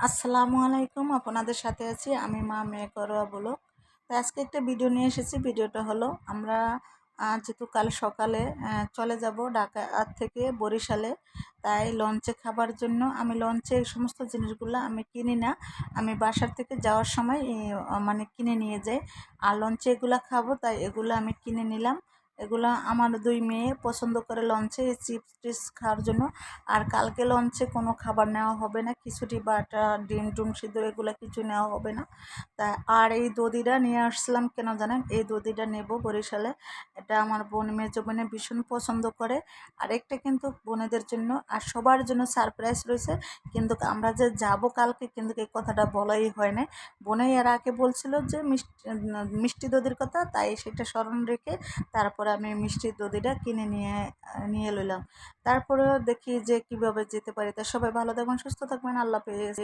আসসালামু আলাইকুম, আপনাদের সাথে আছি আমি মা মেয়ে করোয়া ব্লগ। তো আজকে একটা ভিডিও নিয়ে এসেছি। ভিডিওটা হলো আমরা যেহেতু কাল সকালে চলে যাব ঢাকা থেকে বরিশালে, তাই লঞ্চে খাবার জন্য আমি লঞ্চে এই সমস্ত জিনিসগুলো আমি কিনি না, আমি বাসার থেকে যাওয়ার সময় মানে কিনে নিয়ে যাই। আর লঞ্চে এগুলো খাবো তাই এগুলো আমি কিনে নিলাম। এগুলো আমার দুই মেয়ে পছন্দ করে লঞ্চে চিপস টিপস খাওয়ার জন্য। আর কালকে লঞ্চে কোনো খাবার নেওয়া হবে না, খিচুড়ি বাটা ডিম টুম সিদ্ধ এগুলো কিছু নেওয়া হবে না। তা আর এই দধিটা নিয়ে আসলাম কেন জানেন, এই দধিটা নেব বরিশালে। এটা আমার বোন মেজো বোনে ভীষণ পছন্দ করে। আর একটা কিন্তু বোনেদের জন্য আর সবার জন্য সারপ্রাইজ রয়েছে। কিন্তু আমরা যে যাব কালকে, কিন্তু এই কথাটা বলাই হয় না। বোনেই এর আগে বলছিল যে মিষ্টি দধির কথা, তাই সেটা স্মরণ রেখে তারপরে আমি মিষ্টি দধিটা কিনে নিয়ে নিয়ে লইলাম। তারপরেও দেখি যে কিভাবে যেতে পারি। তা সবাই ভালো থাকবেন, সুস্থ থাকবেন, আল্লাহ হাফেজ।